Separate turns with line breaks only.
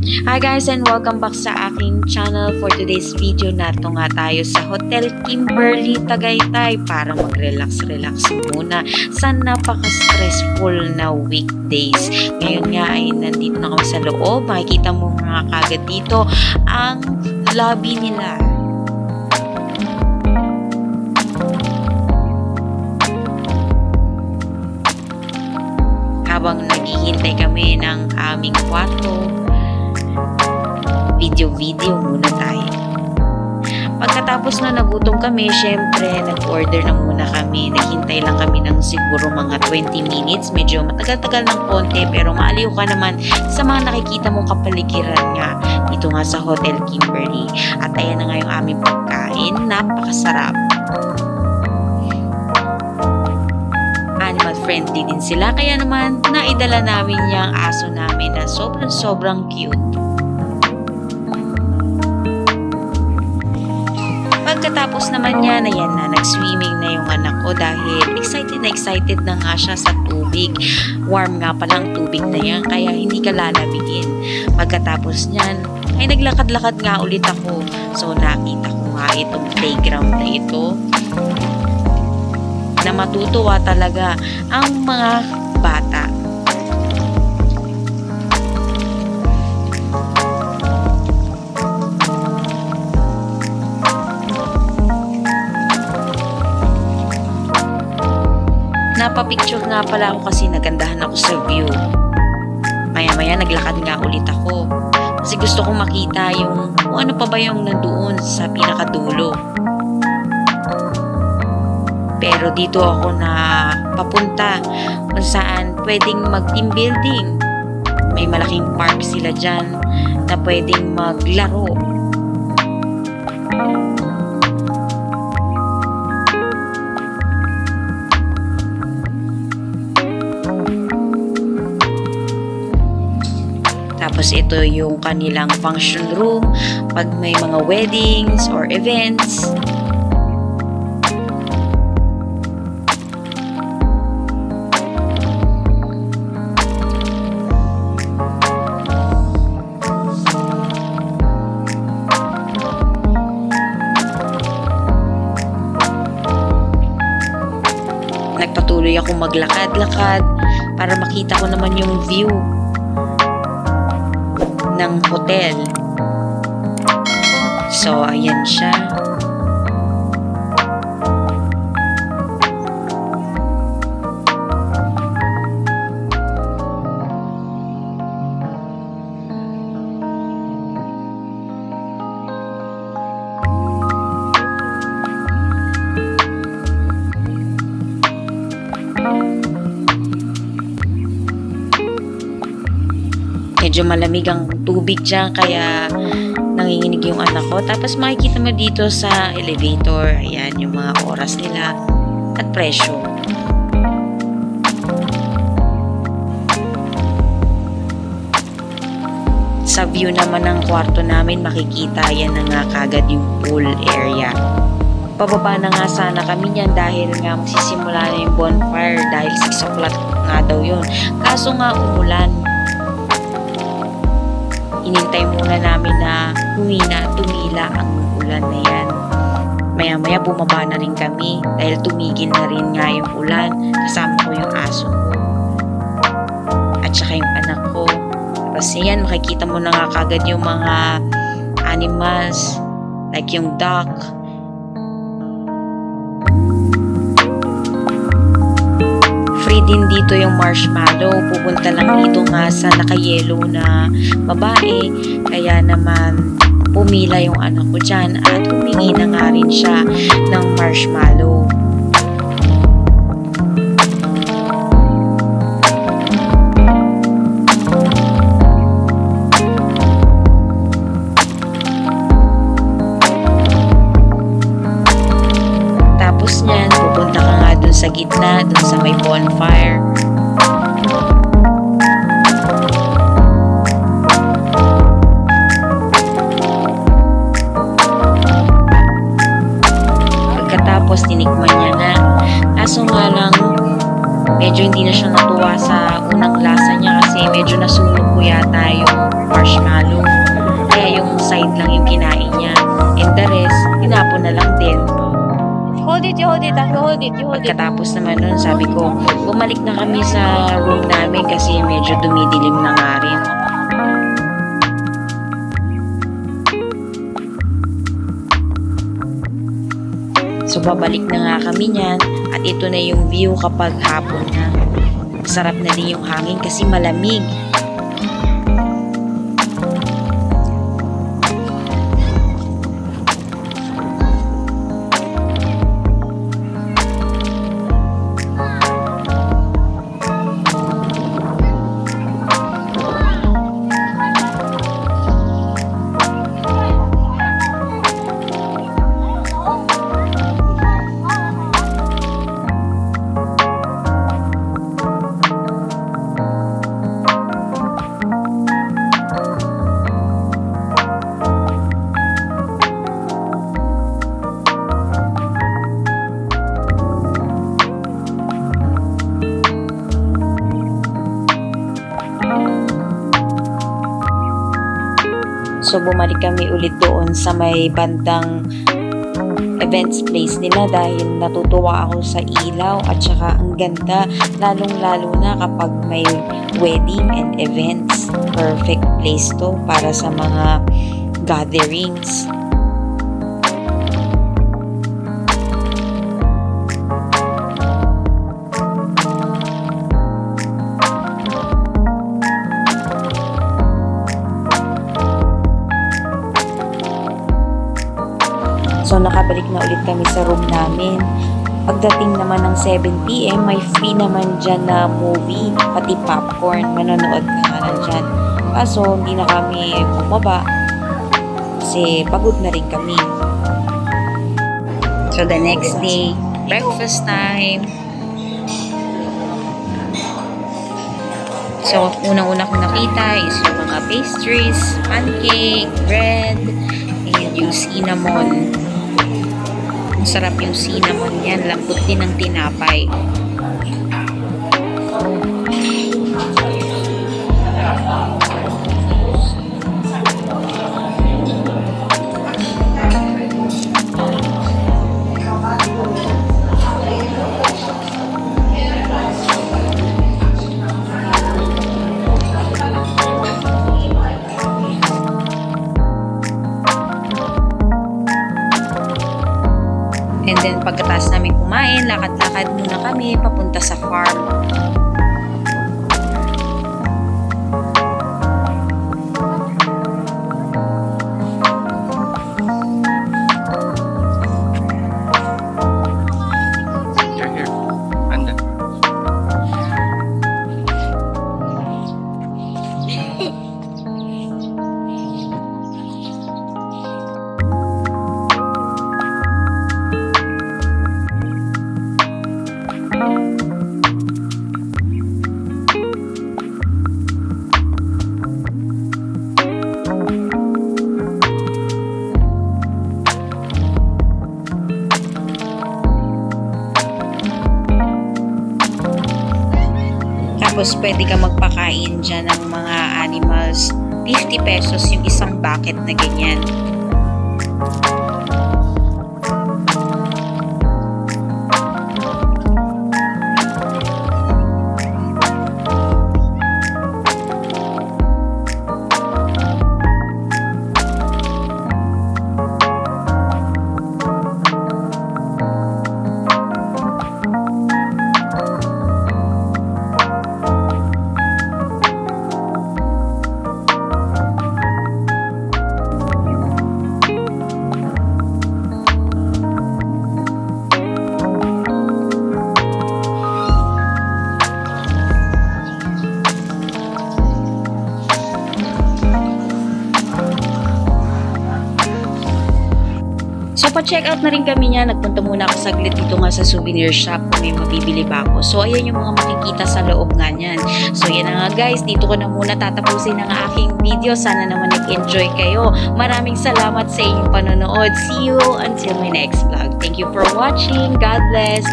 Hi guys and welcome back sa aking channel. For today's video, narito nga tayo sa Hotel Kimberly Tagaytay para mag-relax muna sa napaka-stressful na weekdays. Ngayon nga ay nandito na kami sa loob. Makikita mo nga kagad dito ang lobby nila. Habang naghihintay kami ng aming kwarto, video muna tayo. Pagkatapos na nagutom kami, syempre nag-order na muna kami. Naghintay lang kami ng siguro mga 20 minutes. Medyo matagal-tagal ng konti, pero maaliw ka naman sa mga nakikita mong kapaligiran nga dito nga sa Hotel Kimberly. At ayan na nga yung aming pagkain. Napakasarap. Animal friendly din sila, kaya naman naidala namin yung aso namin na sobrang cute. Pagkatapos naman yan, ayan na, nag-swimming na yung anak ko dahil excited na nga siya sa tubig. Warm nga palang tubig na yan, kaya hindi ka lalabigin. Pagkatapos niyan, ay naglakad-lakad nga ulit ako. So nakita ko nga itong playground na ito, na matutuwa talaga ang mga bata. Napapicture nga pala ako kasi nagandahan ako sa view. Maya-maya naglakad nga ulit ako kasi gusto kong makita yung kung ano pa ba yung nandoon sa pinakadulo. Pero dito ako na papunta kung saan pwedeng mag-team building. May malaking park sila dyan na pwedeng maglaro. Tapos ito yung kanilang function room pag may mga weddings or events. Nagpatuloy ako maglakad-lakad para makita ko naman yung view ng hotel. So, ayan siya. Medyo malamig ang tubig dyan, kaya nanginginig yung anak ko. Tapos makikita mo dito sa elevator, ayan yung mga oras nila at presyo. Sa view naman ng kwarto namin, makikita yan na nga kagad yung pool area. Pababa na nga sana kami niyan dahil nga magsisimula na yung bonfire dahil 6 o'clock nga daw yun. Kaso nga umulan. Inintay muna namin na tumila ang ulan na yan. Maya-maya bumaba na rin kami dahil tumigil na rin nga yung ulan. Kasama ko yung aso ko at saka yung anak ko. Kasi yan, makikita mo na nga kagad yung mga animals like yung duck. Din dito yung marshmallow. Pupunta lang dito nga sa naka-yellow na babae, kaya naman pumila yung anak ko dyan at humingi na nga rin siya ng marshmallow. Tapos niyan, pupunta ka nga dun sa gitna, dun sa may bonfire. Pagkatapos tinikman the rest, tinapon na lang din.
Hold it, you hold it, you hold it, you hold it.
Pagkatapos naman nun, sabi ko, bumalik na kami sa room namin kasi medyo dumidilim na nga rin. So, babalik na nga kami niyan at ito na yung view kapag hapon na. Sarap na din yung hangin kasi malamig. So, bumalik kami ulit doon sa may bandang events place nila dahil natutuwa ako sa ilaw at saka ang ganda, lalong-lalo na kapag may wedding and events. Perfect place to para sa mga gatherings. So, nakabalik na ulit kami sa room namin. Pagdating naman ng 7 PM, may free naman dyan na movie, pati popcorn. Manonood ka nga lang dyan. Kaso, hindi na kami bumaba kasi pagod na rin kami. So, the next day, breakfast time. So, unang-una ko nakita is yung mga pastries, pancake, bread, and yung cinnamon. Sarap yung cinnamon yan. Lambot din ng tinapay. And then, pagkatapos namin kumain, lakad-lakad muna kami papunta sa farm. Tapos, pwede ka magpakain dyan ng mga animals. 50 pesos yung isang bucket na ganyan. So, pa-check out na rin kami niya. Nagpunta muna ako saglit dito nga sa souvenir shop kung may mabibili ba ako. So, ayan yung mga makikita sa loob nga niyan. So, yan na nga guys. Dito ko na muna tatapusin ang aking video. Sana naman nag-enjoy kayo. Maraming salamat sa inyong panonood. See you until my next vlog. Thank you for watching. God bless.